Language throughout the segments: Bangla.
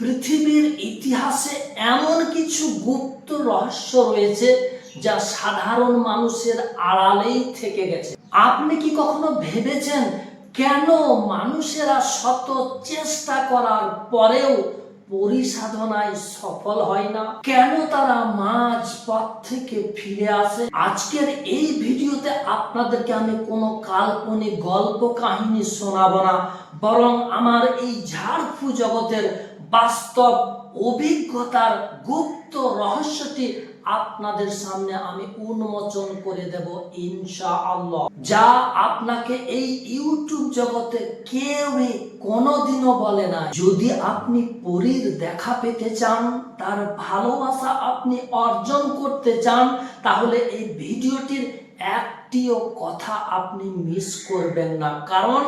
পৃথিবীর ইতিহাসে এমন কিছু গুপ্ত রহস্য রয়েছে যা সাধারণ মানুষের আড়ালেই থেকে গেছে। আপনি কি কখনো ভেবেছেন কেন মানুষেরা শত চেষ্টা করার পরেও পরিসাধনায় সফল হয় না? কেন তারা মাঝ পথ থেকে ফিরে আসে? আজকের এই ভিডিওতে আপনাদেরকে আমি কোনো কাল্পনিক গল্প কাহিনী শোনাবো না, বরং আমার এই ঝাড়ফুঁক জগতের বাস্তব অভিজ্ঞতার গুপ্ত রহস্যটি আপনাদের সামনে আমি উন্মোচন করে দেব ইনশাআল্লাহ, যা আপনাকে এই ইউটিউব জগতে কেউই কোনোদিনও বলে না। যদি আপনি পরীর দেখা পেতে চান, তার ভালোবাসা আপনি অর্জন করতে চান, তাহলে এই ভিডিওটির একটিও কথা আপনি মিস করবেন না, কারণ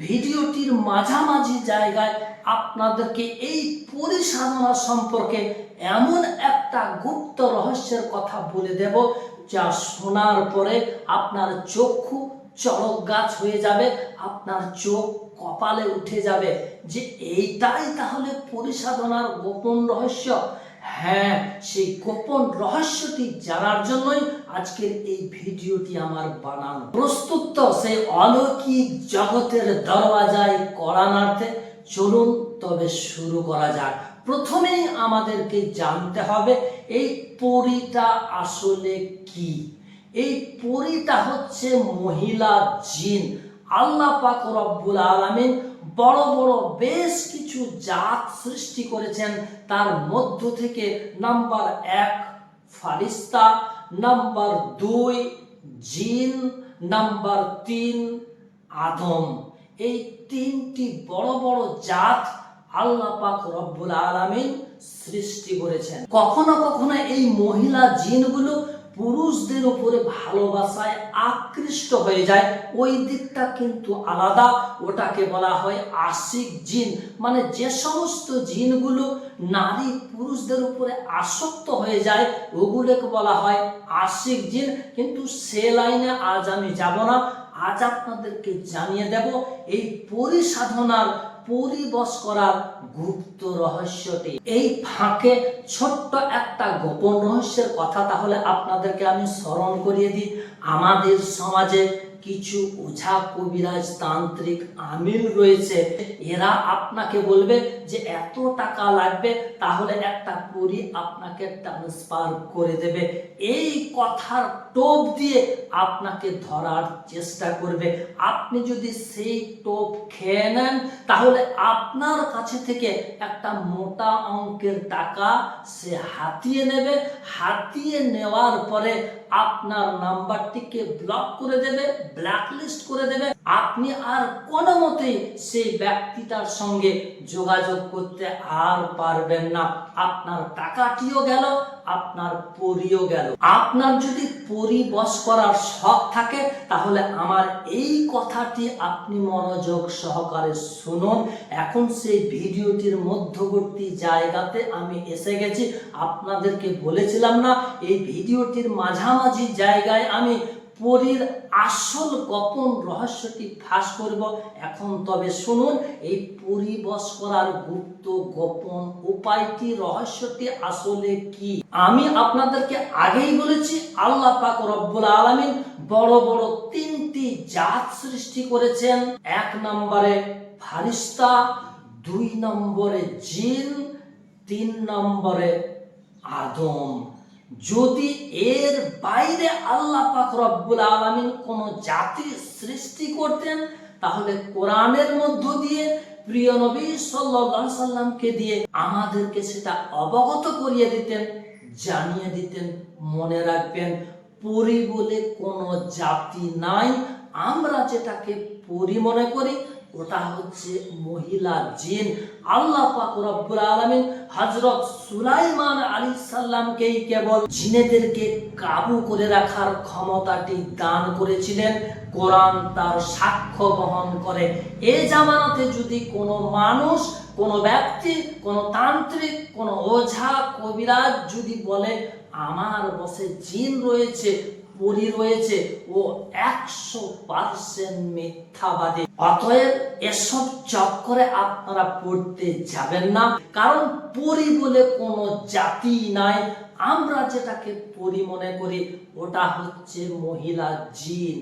ভিডিওটির মাঝামাঝি জায়গায় আপনাদেরকে এই পরিসাধনা সম্পর্কে এমন একটা গুপ্ত রহস্যের কথা বলে দেব, যা শোনার পরে আপনার চক্ষু চড়ক গাছ হয়ে যাবে, আপনার চোখ কপালে উঠে যাবে যে এইটাই তাহলে পরিসাধনার গোপন রহস্য। হ্যাঁ, সেই গোপন রহস্যটি জানার জন্যই আজকের এই ভিডিওটি আমার বানানো। প্রস্তুত তো সেই অলৌকিক জগতের দরওয়াজায় কড়া নাড়তে? চলুন তবে শুরু করা যাক। প্রথমেই আমাদেরকে জানতে হবে এই পরীটা আসলে কি। এই পরীটা হচ্ছে মহিলা জিন। আল্লাহ পাক রব্বুল আলামিন বড় বড় বেশ কিছু জাত সৃষ্টি করেছেন। তার মধ্য থেকে নাম্বার 1 ফারিস্তা, নাম্বার 2 জিন, নাম্বার 3 আদম। এই তিনটি বড় বড় জাত আল্লাহ পাক রব্বুল আলামিন সৃষ্টি করেছেন। কখনো কখনো এই মহিলা জিনগুলো পুরুষদের উপরে ভালোবাসায় আকৃষ্ট হয়ে যায়, ওই দিকটা কিন্তু আলাদা। ওটাকে বলা হয় আশিক জিন। মানে যে সমস্ত জিনগুলো নারী পুরুষদের উপরে আসক্ত হয়ে যায়, ওগুলোকে বলা হয় আশিক জিন। কিন্তু সে লাইনে আজ আমি যাব না। আজ আপনাদেরকে জানিয়ে দেব এই পরিসাধনার পরিবশ করার গুপ্ত রহস্যটি। এই ফাঁকে ছোট্ট একটা গোপন রহস্যের কথা তাহলে আপনাদেরকে আমি স্মরণ করিয়ে দিই। আমাদের সমাজে কিছু ওঝা কবিরাজ তান্ত্রিক আমিল রয়েছে। এরা আপনাকে বলবে যে এত টাকা লাগবে, তাহলে একটা পরী আপনাকে ট্রান্সফার করে দেবে। এই কথার টোপ দিয়ে আপনাকে ধরার চেষ্টা করবে। আপনি যদি সেই টোপ খেয়ে নেন, তাহলে আপনার কাছে থেকে একটা মোটা অঙ্কের টাকা সে হাতিয়ে নেবে। হাতিয়ে নেওয়ার পরে আপনার নাম্বারটিকে ব্লক করে দেবে, ব্ল্যাকলিস্ট করে দেবে। আপনি আর কোনো মতেই সেই ব্যক্তিটার সঙ্গে যোগাযোগ করতে আর পারবেন না। আপনার টাকাটিও গেল, আপনার পরীও গেল। আপনার যদি পরী বশ করার শখ থাকে, তাহলে আমার এই কথাটি আপনি মনোযোগ সহকারে শুনুন। এখন সেই ভিডিওটির মধ্যবর্তী জায়গাতে আমি এসে গেছি। আপনাদেরকে বলেছিলাম না, এই ভিডিওটির মাঝামাঝি জায়গায় আমি পরীর আসল গোপন রহস্যটি ফাঁস করব। এখন তবে শুনুন এই পরী বশ করার গুপ্ত গোপন উপায়টি, রহস্যটি আসলে কি। আমি আপনাদেরকে আগেই বলেছি, আল্লাহ পাক রব্বুল আলামিন বড় বড় তিনটি জাত সৃষ্টি করেছেন। 1 নম্বরে ফারিস্তা, 2 নম্বরে জিন, 3 নম্বরে আদম। যদি এর বাইরে আল্লাহ পাক রব্বুল আলামিন কোন জাতি সৃষ্টি করতেন, তাহলে কোরআনের মধ্য দিয়ে প্রিয় নবী সাল্লাল্লাহু আলাইহি সাল্লামকে দিয়ে আমাদেরকে সেটা অবগত করিয়ে দিতেন, জানিয়ে দিতেন। মনে রাখবেন, পরী বলে কোনো জাতি নাই। আমরা যেটাকে পরী মনে করি ওটা হচ্ছে মহিলা জিন। আল্লাহ পাক রব্বুল আলামিন হযরত সুলাইমান আলাইহিস সালামকেই কেবল জিনেদেরকে কাবু করে রাখার ক্ষমতাটি দান করেছিলেন। কোরআন তার সাক্ষ্য বহন করে। এই জামানাতে যদি কোনো মানুষ, কোনো ব্যক্তি, কোনো তান্ত্রিক, কোনো ওঝা কবিরাজ যদি বলে আমার বসে জিন রয়েছে, পরী রয়েছে ও 100% মিথ্যাবাদী। অতএব এসব চক্করে আপনারা পড়তে যাবেন না, কারণ পরী বলে কোনো জাতি নাই। আমরা যেটাকে পরী মনে করি ওটা হচ্ছে মহিলা জিন।